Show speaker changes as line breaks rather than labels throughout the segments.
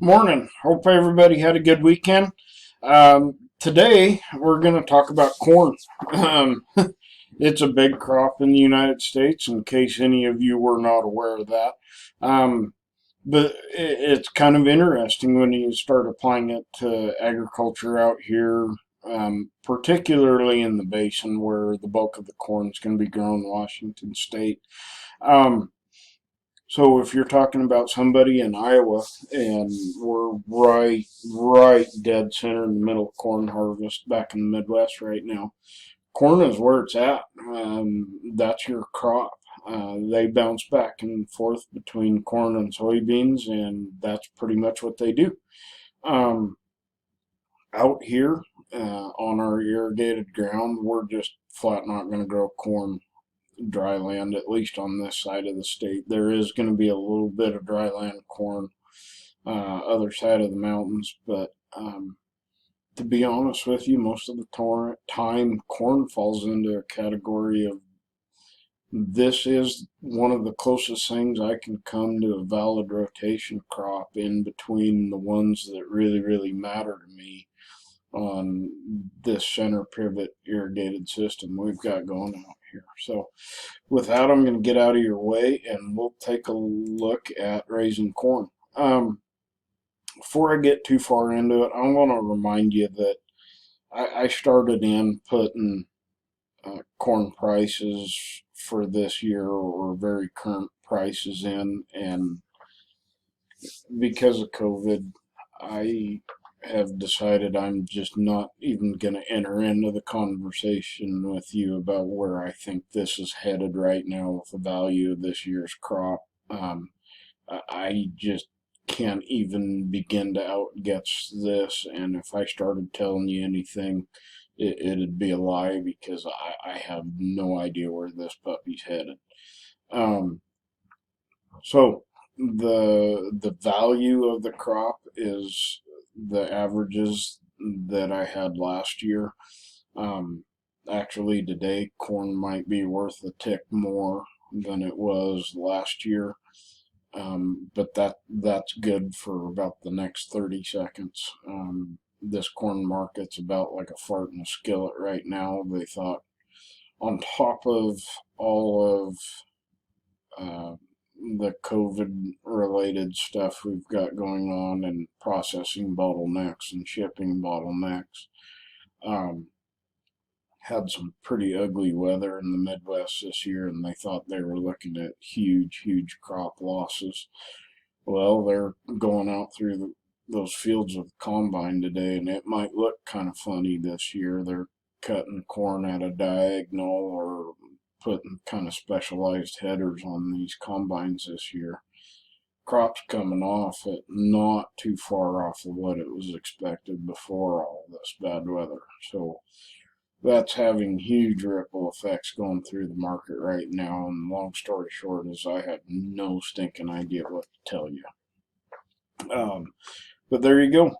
Morning. Hope everybody had a good weekend. Today we're going to talk about corn. Um, it's a big crop in the United States, in case any of you were not aware of that. Um, but it's kind of interesting when you start applying it to agriculture out here, particularly in the basin where the bulk of the corn is going to be grown in Washington State. Um, so if you're talking about somebody in Iowa and we're right dead center in the middle of corn harvest back in the Midwest right now, corn is where it's at. That's your crop. They bounce back and forth between corn and soybeans, and that's pretty much what they do. Um, Out here on our irrigated ground, we're just flat not going to grow corn dry land, at least on this side of the state. There is going to be a little bit of dry land corn, other side of the mountains, but to be honest with you, most of the time corn falls into a category of this is one of the closest things I can come to a valid rotation crop in between the ones that really matter to me on this center pivot irrigated system we've got going out here. So with that, I'm going to get out of your way and we'll take a look at raising corn. Before I get too far into it, I want to remind you that I started in putting corn prices for this year or very current prices in, and because of COVID, I have decided I'm just not even going to enter into the conversation with you about where I think this is headed right now with the value of this year's crop. I just can't even begin to outguess this, and if I started telling you anything, it'd be a lie because I have no idea where this puppy's headed. Um, so the value of the crop is the averages that I had last year. Um, Actually, today corn might be worth a tick more than it was last year, but that's good for about the next 30 seconds. This corn market's about like a fart in a skillet right now. They thought on top of all of uh, the COVID related stuff we've got going on and processing bottlenecks and shipping bottlenecks. Um, had some pretty ugly weather in the Midwest this year, and they thought they were looking at huge crop losses. Well, they're going out through those fields with the combine today, and it might look kind of funny this year. They're cutting corn at a diagonal or putting kind of specialized headers on these combines this year. Crops coming off at not too far off of what it was expected before all this bad weather. So that's having huge ripple effects going through the market right now. And long story short is I have no stinking idea what to tell you. Um, but there you go.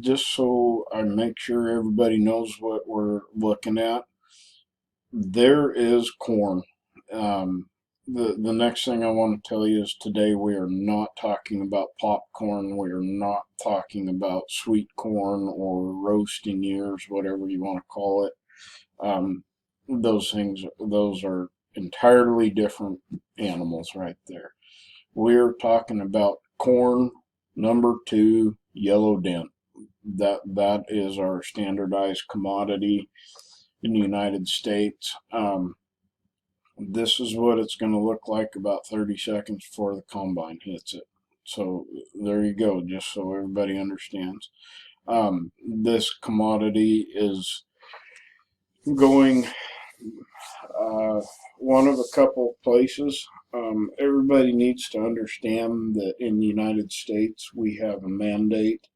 Just so I make sure everybody knows what we're looking at, there is corn. Um, the next thing I want to tell you is today we are not talking about popcorn. We are not talking about sweet corn or roasting ears, whatever you want to call it. Um, those are entirely different animals right there. We're talking about corn number two, yellow dent. That is our standardized commodity in the United States. This is what it's going to look like about 30 seconds before the combine hits it. So there you go, just so everybody understands. This commodity is going one of a couple places. Everybody needs to understand that in the United States we have a mandate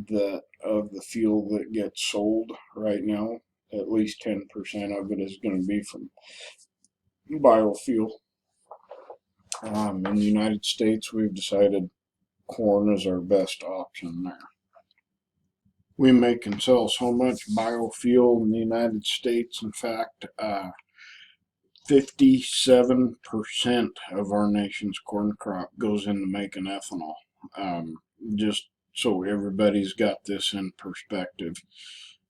that of the fuel that gets sold right now, at least 10% of it is going to be from biofuel. In the United States, we've decided corn is our best option there. We make and sell so much biofuel in the United States. In fact, 57% of our nation's corn crop goes into making ethanol. just so everybody's got this in perspective,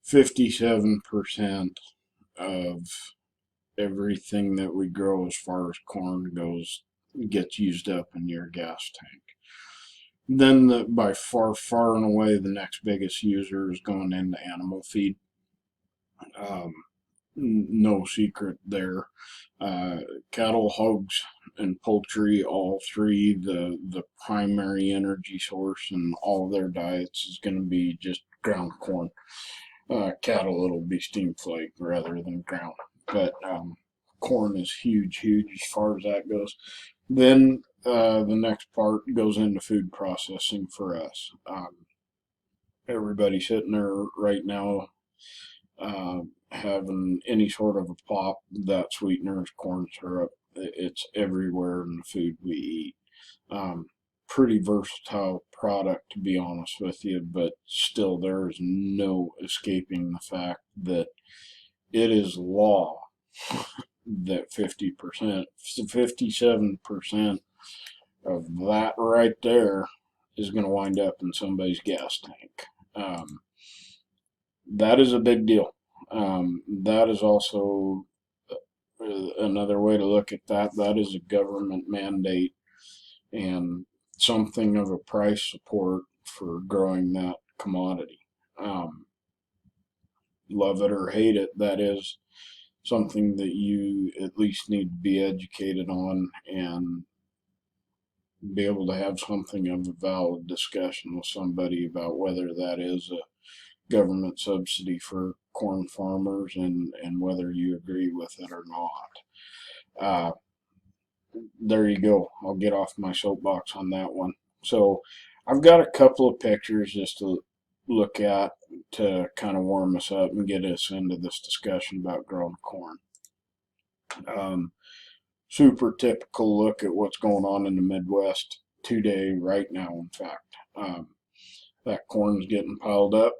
57% of everything that we grow as far as corn goes gets used up in your gas tank. Then by far and away the next biggest user is going into animal feed. Um, no secret there. Cattle, hogs, and poultry, all three, the primary energy source in all of their diets is going to be just ground corn. Cattle, it'll be steam flake rather than ground. But corn is huge as far as that goes. Then the next part goes into food processing for us. Everybody sitting there right now having any sort of a pop, that sweetener is corn syrup. It's everywhere in the food we eat. Pretty versatile product, to be honest with you, but still there is no escaping the fact that it is law that 50%, 57% of that right there is going to wind up in somebody's gas tank. That is a big deal. That is also another way to look at that. That is a government mandate and something of a price support for growing that commodity. Um, Love it or hate it, that is something that you at least need to be educated on and be able to have something of a valid discussion with somebody about whether that is a government subsidy for corn farmers and whether you agree with it or not. Uh, there you go. I'll get off my soapbox on that one. So I've got a couple of pictures just to look at to kind of warm us up and get us into this discussion about growing corn. Um, Super typical look at what's going on in the Midwest today, right now, in fact. That corn's getting piled up.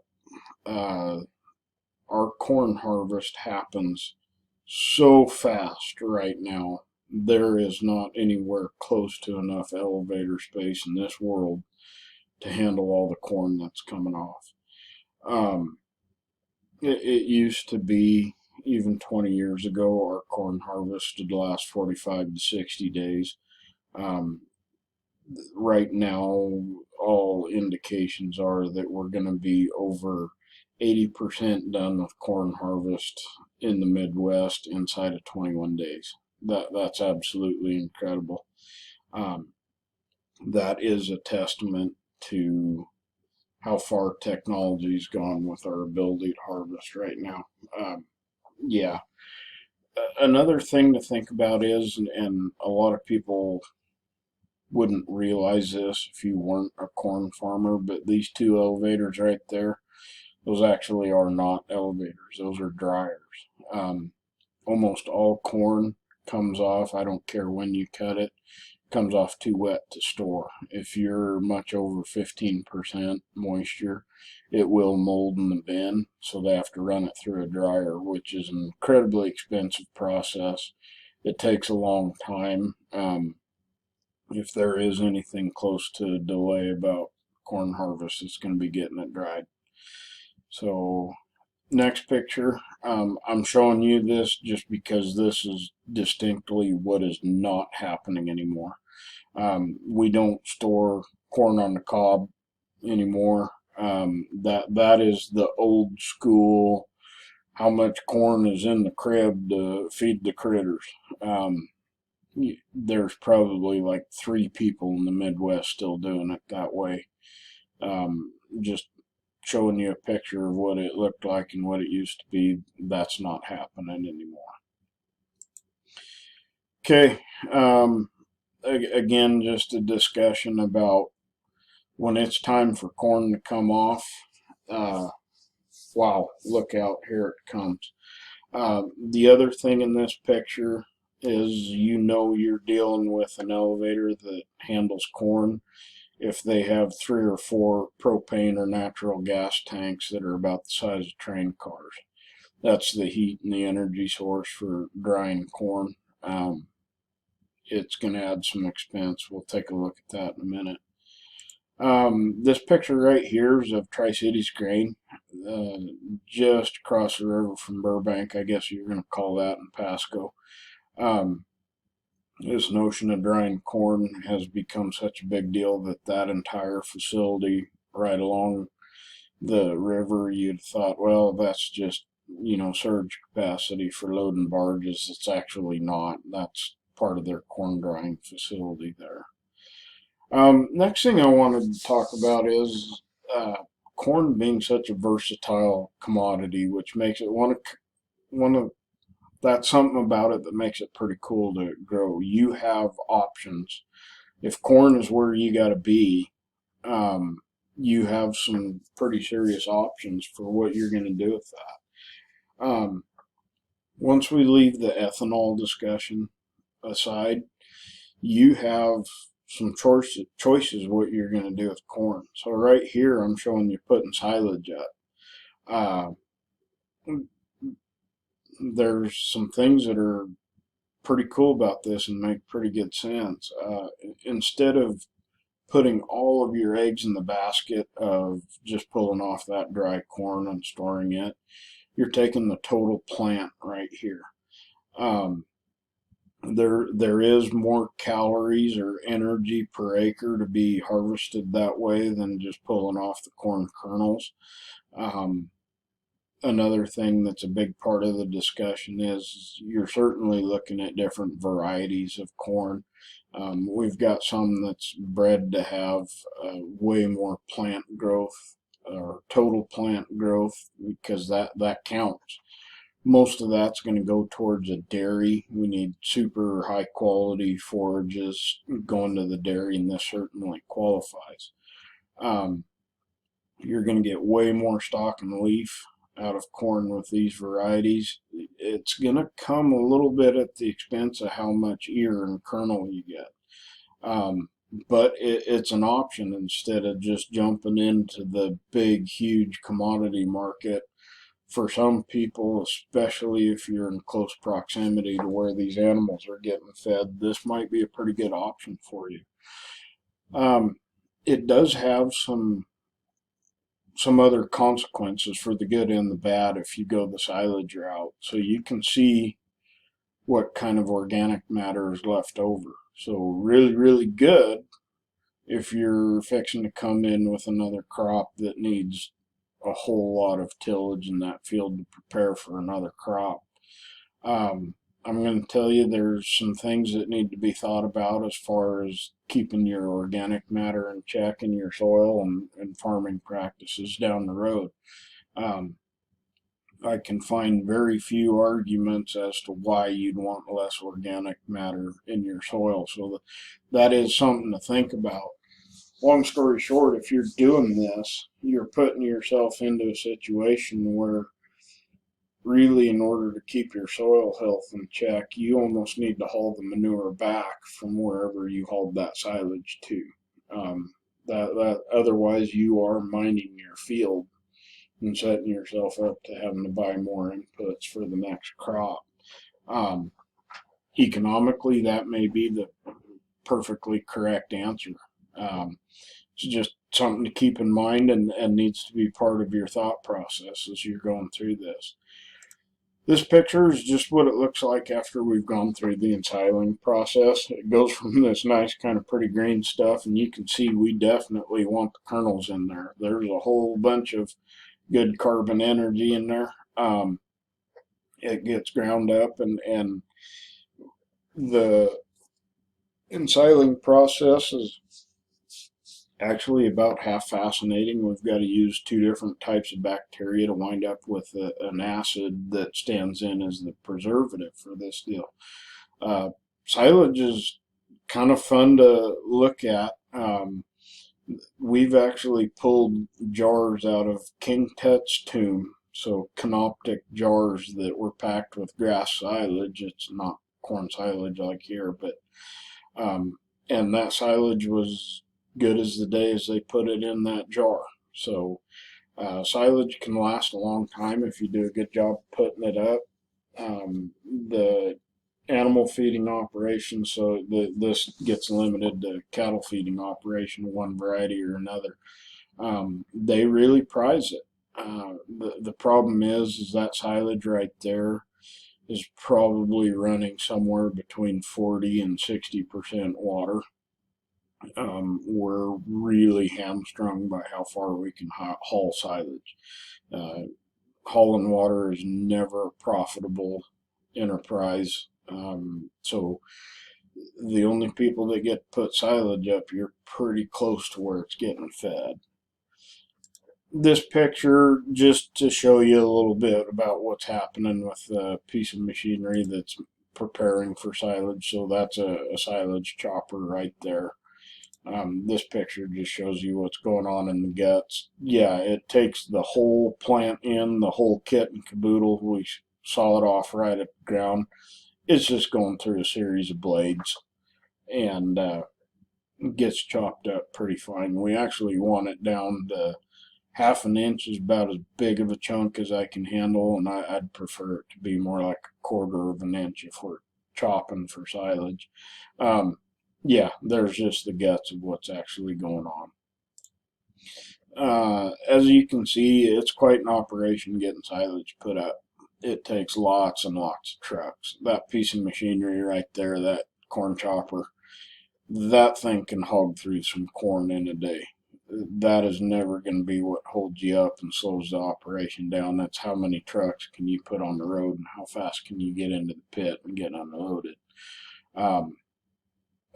Uh, our corn harvest happens so fast right now. There is not anywhere close to enough elevator space in this world to handle all the corn that's coming off. Um, it used to be, even 20 years ago, our corn harvest would last 45 to 60 days. Um, right now, all indications are that we're going to be over 80% done with corn harvest in the Midwest inside of 21 days. That's absolutely incredible. Um, that is a testament to how far technology's gone with our ability to harvest right now. Yeah. Another thing to think about is, and a lot of people wouldn't realize this if you weren't a corn farmer, but these two elevators right there, those actually are not elevators. Those are dryers. Um, Almost all corn comes off, I don't care when you cut it, comes off too wet to store. If you're much over 15% moisture, it will mold in the bin, so they have to run it through a dryer, which is an incredibly expensive process. It takes a long time. If there is anything close to a delay about corn harvest, it's going to be getting it dried. So next picture, I'm showing you this just because this is distinctly what is not happening anymore. We don't store corn on the cob anymore. That is the old school. How much corn is in the crib to feed the critters? Um, there's probably like 3 people in the Midwest still doing it that way. Just showing you a picture of what it looked like and what it used to be. That's not happening anymore. Okay. Again, just a discussion about when it's time for corn to come off. Uh, wow, look out, here it comes. The other thing in this picture is, you're dealing with an elevator that handles corn if they have 3 or 4 propane or natural gas tanks that are about the size of train cars. That's the heat and the energy source for drying corn. It's going to add some expense. We'll take a look at that in a minute. This picture right here is of Tri-Cities Grain, uh, just across the river from Burbank, I guess you're going to call that, in Pasco. Um, this notion of drying corn has become such a big deal that that entire facility right along the river, you'd thought, well, that's just, surge capacity for loading barges. It's actually not. That's part of their corn drying facility there. Next thing I wanted to talk about is uh, corn being such a versatile commodity, which makes it one of that's something about it that makes it pretty cool to grow. You have options. If corn is where you got to be, um, you have some pretty serious options for what you're going to do with that. Once we leave the ethanol discussion aside, you have some choices what you're going to do with corn. So right here, I'm showing you putting silage up. Uh, there's some things that are pretty cool about this and make pretty good sense. Instead of putting all of your eggs in the basket of just pulling off that dry corn and storing it, you're taking the total plant right here. Um, there is more calories or energy per acre to be harvested that way than just pulling off the corn kernels. Um, Another thing that's a big part of the discussion is you're certainly looking at different varieties of corn. We've got some that's bred to have way more plant growth or total plant growth because that counts. Most of that's going to go towards a dairy. We need super high quality forages going to the dairy, and this certainly qualifies. Um, you're going to get way more stalk and leaf out of corn with these varieties. It's going to come a little bit at the expense of how much ear and kernel you get. Um, but it's an option instead of just jumping into the big, huge commodity market. For some people, especially if you're in close proximity to where these animals are getting fed, this might be a pretty good option for you. Um, it does have some other consequences for the good and the bad if you go the silage route. So you can see what kind of organic matter is left over. So really, really good if you're fixing to come in with another crop that needs a whole lot of tillage in that field to prepare for another crop. Um, I'm going to tell you there's some things that need to be thought about as far as keeping your organic matter in check in your soil and farming practices down the road. Um, I can find very few arguments as to why you'd want less organic matter in your soil. So that is something to think about. Long story short, if you're doing this, you're putting yourself into a situation where really, in order to keep your soil health in check, you almost need to haul the manure back from wherever you hauled that silage to. Um, that otherwise you are mining your field and setting yourself up to having to buy more inputs for the next crop. Um, Economically, that may be the perfectly correct answer. It's just something to keep in mind and needs to be part of your thought process as you're going through this. This picture is just what it looks like after we've gone through the ensiling process. It goes from this nice kind of pretty green stuff, and you can see we definitely want the kernels in there. There's a whole bunch of good carbon energy in there. It gets ground up, and the ensiling process is actually about half fascinating. We've got to use two different types of bacteria to wind up with an acid that stands in as the preservative for this deal. Silage is kind of fun to look at. We've actually pulled jars out of King Tut's tomb, so canoptic jars that were packed with grass silage. It's not corn silage like here, but and that silage was good as the day as they put it in that jar. So silage can last a long time if you do a good job putting it up. The animal feeding operation, so this gets limited to cattle feeding operation, one variety or another. They really prize it. The problem is that silage right there is probably running somewhere between 40 and 60% water. We're really hamstrung by how far we can haul silage. Uh, Hauling water is never a profitable enterprise. So the only people that get to put silage up, you're pretty close to where it's getting fed. This picture just to show you a little bit about what's happening with a piece of machinery that's preparing for silage. So that's a silage chopper right there. This picture just shows you what's going on in the guts. Yeah, it takes the whole plant in, the whole kit and caboodle. We saw it off right at the ground. It's just going through a series of blades and gets chopped up pretty fine. We actually want it down to half an inch is about as big of a chunk as I can handle, and I'd prefer it to be more like a quarter of an inch if we're chopping for silage. Yeah, there's just the guts of what's actually going on. As you can see, it's quite an operation getting silage put up. It takes lots and lots of trucks. That piece of machinery right there, that corn chopper, that thing can hog through some corn in a day. That is never going to be what holds you up and slows the operation down. That's how many trucks can you put on the road and how fast can you get into the pit and get unloaded.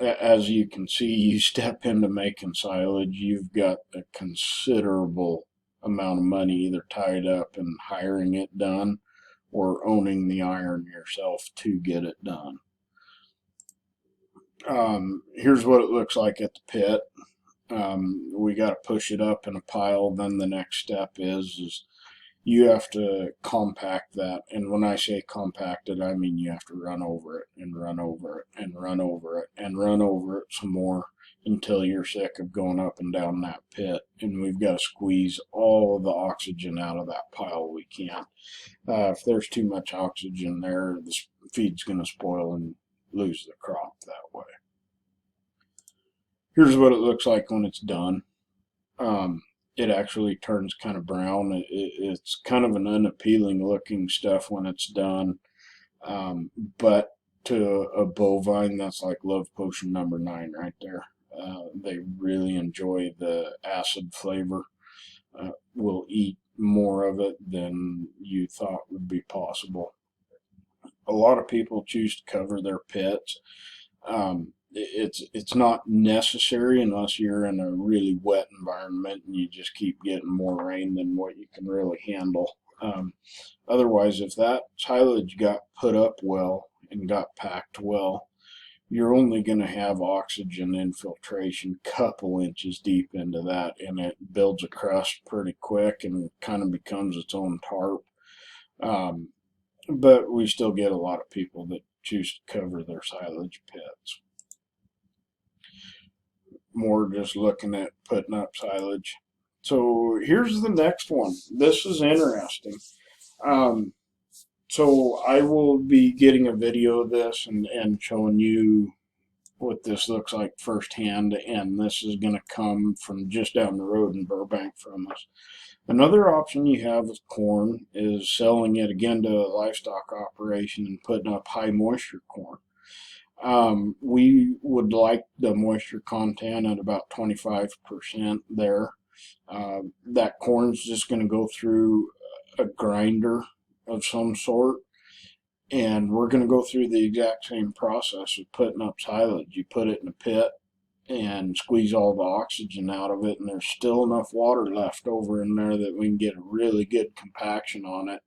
As you can see, you step into making silage, you've got a considerable amount of money either tied up in hiring it done or owning the iron yourself to get it done. Here's what it looks like at the pit. We got to push it up in a pile. Then the next step is you have to compact that. And when I say compact it, I mean you have to run over it and run over it and run over it and run over it some more until you're sick of going up and down that pit. And we've got to squeeze all of the oxygen out of that pile we can. If there's too much oxygen there, the feed's going to spoil and lose the crop that way. Here's what it looks like when it's done. It actually turns kind of brown. It's kind of an unappealing looking stuff when it's done. But to a bovine, that's like love potion number 9 right there. They really enjoy the acid flavor. Will eat more of it than you thought would be possible. A lot of people choose to cover their pits. It's not necessary unless you're in a really wet environment and you just keep getting more rain than what you can really handle. Otherwise, if that silage got put up well and got packed well, you're only going to have oxygen infiltration a couple inches deep into that, and it builds a crust pretty quick and kind of becomes its own tarp. But we still get a lot of people that choose to cover their silage pits. More just looking at putting up silage. So here's the next one. This is interesting. So I will be getting a video of this and showing you what this looks like firsthand, and this is going to come from just down the road in Burbank from us. Another option you have with corn is selling it again to a livestock operation and putting up high moisture corn. We would like the moisture content at about 25% there. That corn's just going to go through a grinder of some sort, and we're going to go through the exact same process of putting up silage. You put it in a pit and squeeze all the oxygen out of it, and there's still enough water left over in there that we can get a really good compaction on it,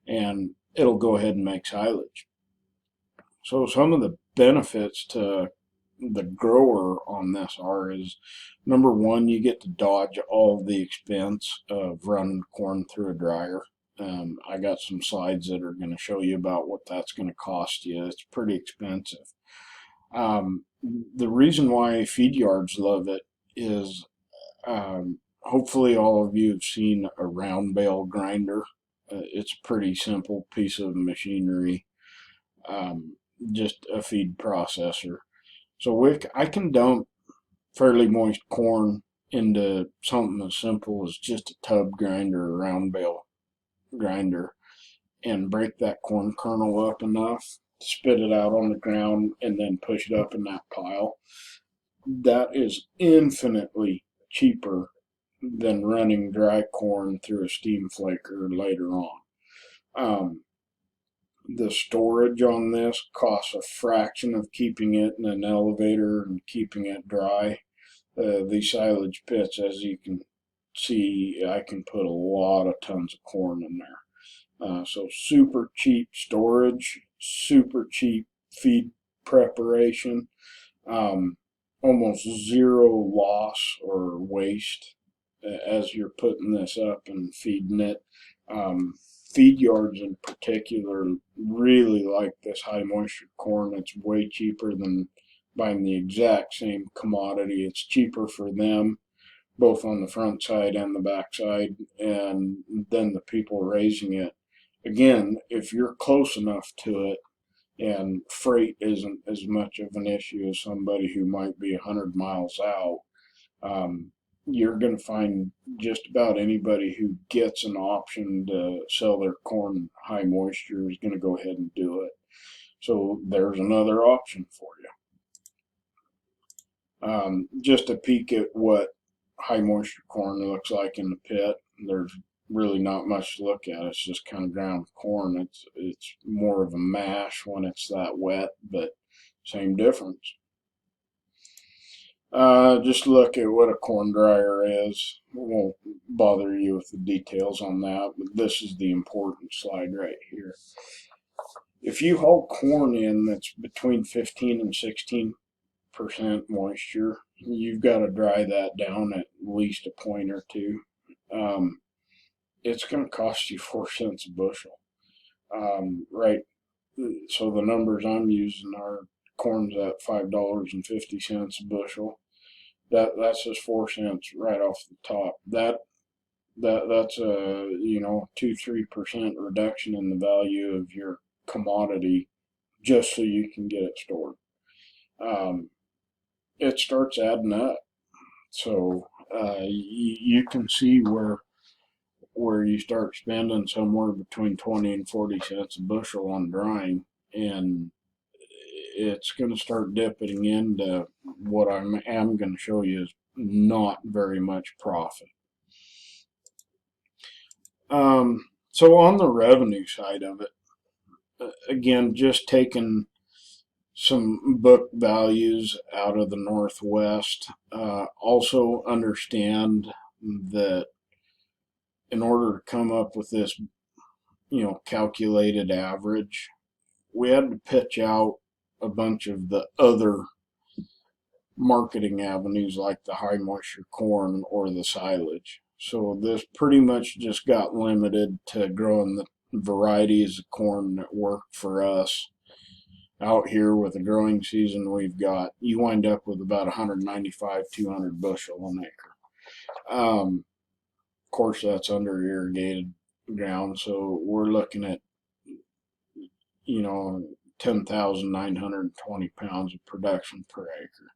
and it'll go ahead and make silage. So some of the benefits to the grower on this is number one, you get to dodge all the expense of running corn through a dryer. I got some slides that are going to show you about what that's going to cost you. It's pretty expensive. The reason why feed yards love it is hopefully all of you have seen a round bale grinder. It's a pretty simple piece of machinery. just a feed processor. So I can dump fairly moist corn into something as simple as just a tub grinder or round bale grinder and break that corn kernel up enough, spit it out on the ground, and then push it up in that pile. That is infinitely cheaper than running dry corn through a steam flaker later on. Um, the storage on this costs a fraction of keeping it in an elevator and keeping it dry. These silage pits, as you can see, I can put a lot of tons of corn in there. So super cheap storage, super cheap feed preparation, um, almost zero loss or waste as you're putting this up and feeding it. Um, Feed yards in particular really like this high moisture corn. It's way cheaper than buying the exact same commodity. It's cheaper for them, both on the front side and the back side, and then the people raising it. Again, if you're close enough to it and freight isn't as much of an issue as somebody who might be 100 miles out, um, you're going to find just about anybody who gets an option to sell their corn high moisture is going to go ahead and do it. So there's another option for you. Just a peek at what high moisture corn looks like in the pit. There's really not much to look at. It's just kind of ground corn. It's more of a mash when it's that wet, but same difference. Just look at what a corn dryer is. Won't bother you with the details on that, but this is the important slide right here. If you haul corn in that's between 15 and 16% moisture, you've got to dry that down at least a point or two. It's going to cost you 4 cents a bushel. Right. So the numbers I'm using are corn's at $5.50 a bushel. That's just 4 cents right off the top. That's a 2-3% reduction in the value of your commodity just so you can get it stored. It starts adding up. So you can see where you start spending somewhere between 20 and 40 cents a bushel on drying, and it's going to start dipping into what I am going to show you is not very much profit. So on the revenue side of it, again, just taking some book values out of the Northwest. Also understand that in order to come up with this, calculated average, we had to pitch out a bunch of the other marketing avenues like the high moisture corn or the silage. So this pretty much just got limited to growing the varieties of corn that work for us. Out here with the growing season we've got, you wind up with about 195, 200 bushel an acre. Of course, that's under irrigated ground, so we're looking at, 10,920 pounds of production per acre.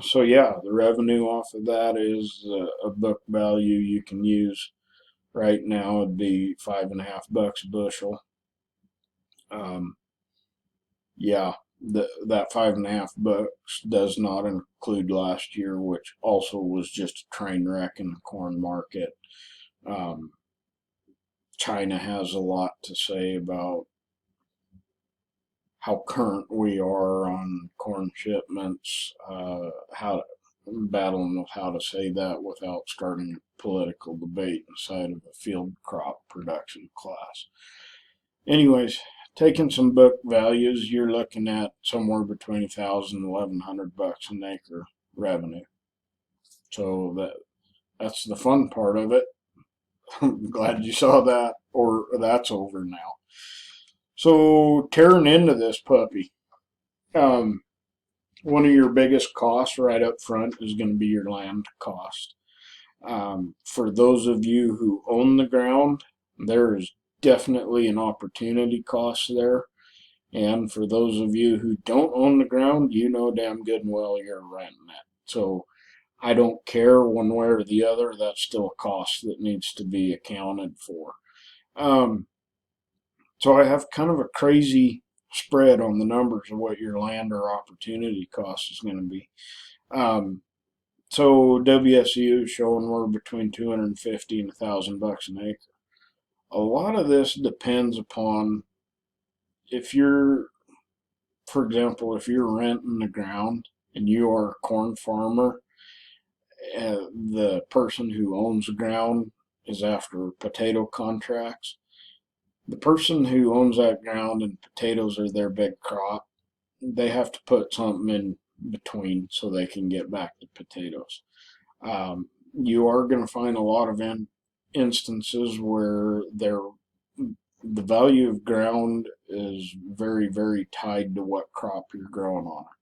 So yeah, the revenue off of that is a book value you can use right now would be $5.50 a bushel. Yeah, that $5.50 does not include last year, which also was just a train wreck in the corn market. China has a lot to say about how current we are on corn shipments, how battling with how to say that without starting a political debate inside of a field crop production class. Anyways, taking some book values, you're looking at somewhere between $1,000 and $1,100 an acre revenue. So that's the fun part of it. I'm glad you saw that, or that's over now. So tearing into this puppy, one of your biggest costs right up front is going to be your land cost. For those of you who own the ground, there is definitely an opportunity cost there. And for those of you who don't own the ground, you know damn good and well you're renting it. So I don't care one way or the other. That's still a cost that needs to be accounted for. Um, so I have kind of a crazy spread on the numbers of what your land or opportunity cost is going to be. Um, so WSU is showing we're between 250 and $1,000 an acre. A lot of this depends upon if you're, for example, if you're renting the ground and you are a corn farmer, the person who owns the ground is after potato contracts. The person who owns that ground and potatoes are their big crop, they have to put something in between so they can get back to potatoes. You are going to find a lot of instances where the value of ground is very, very tied to what crop you're growing on it.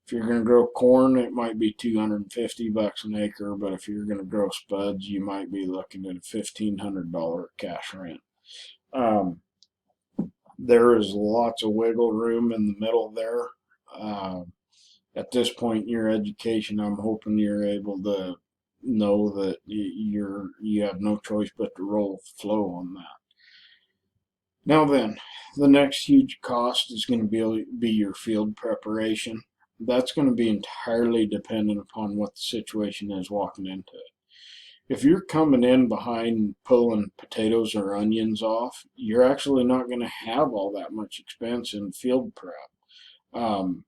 If you're going to grow corn, it might be $250 an acre, but if you're going to grow spuds, you might be looking at a $1,500 cash rent. Um, there is lots of wiggle room in the middle there. Uh, at this point in your education, I'm hoping you're able to know that you have no choice but to roll with the flow on that. Now then, the next huge cost is going to be your field preparation. That's going to be entirely dependent upon what the situation is walking into it. If you're coming in behind pulling potatoes or onions off, you're actually not going to have all that much expense in field prep. Um,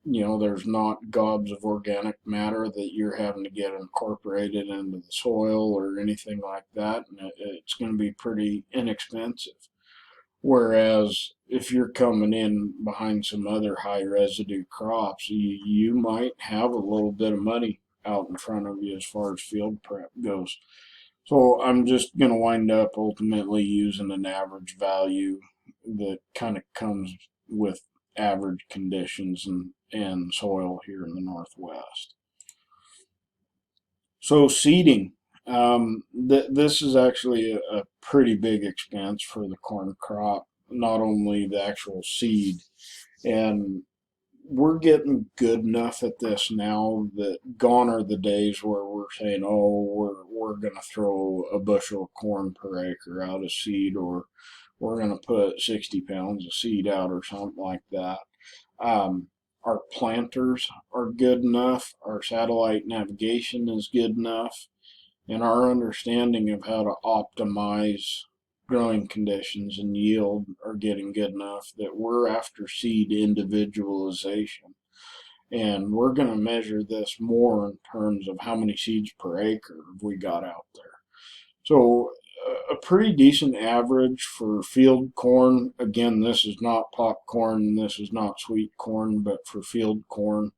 there's not gobs of organic matter that you're having to get incorporated into the soil or anything like that, and it's going to be pretty inexpensive. Whereas if you're coming in behind some other high residue crops, you might have a little bit of money out in front of you as far as field prep goes. So I'm just going to wind up ultimately using an average value that kind of comes with average conditions and soil here in the Northwest. So seeding. This is actually a pretty big expense for the corn crop, not only the actual seed. And we're getting good enough at this now that gone are the days where we're saying, oh, we're going to throw a bushel of corn per acre out of seed, or we're going to put 60 pounds of seed out or something like that. Um, our planters are good enough. Our satellite navigation is good enough. And our understanding of how to optimize growing conditions and yield are getting good enough that we're after seed individualization. And we're going to measure this more in terms of how many seeds per acre we got out there. So a pretty decent average for field corn. Again, this is not popcorn, this is not sweet corn, but for field corn,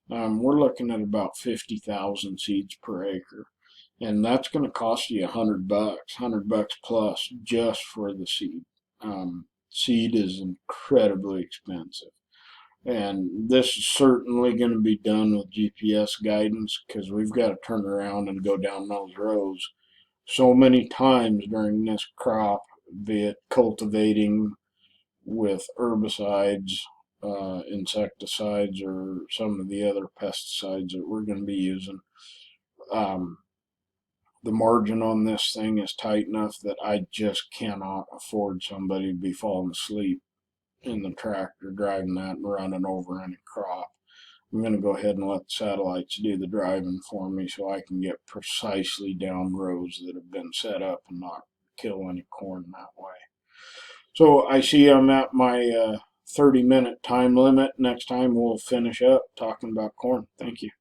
we're looking at about 50,000 seeds per acre. And that's going to cost you $100 plus just for the seed. Seed is incredibly expensive. And this is certainly going to be done with GPS guidance because we've got to turn around and go down those rows so many times during this crop, be it cultivating with herbicides, insecticides, or some of the other pesticides that we're going to be using. The margin on this thing is tight enough that I just cannot afford somebody to be falling asleep in the tractor driving that and running over any crop. I'm going to go ahead and let the satellites do the driving for me so I can get precisely down rows that have been set up and not kill any corn that way. So I see I'm at my 30-minute time limit. Next time we'll finish up talking about corn. Thank you.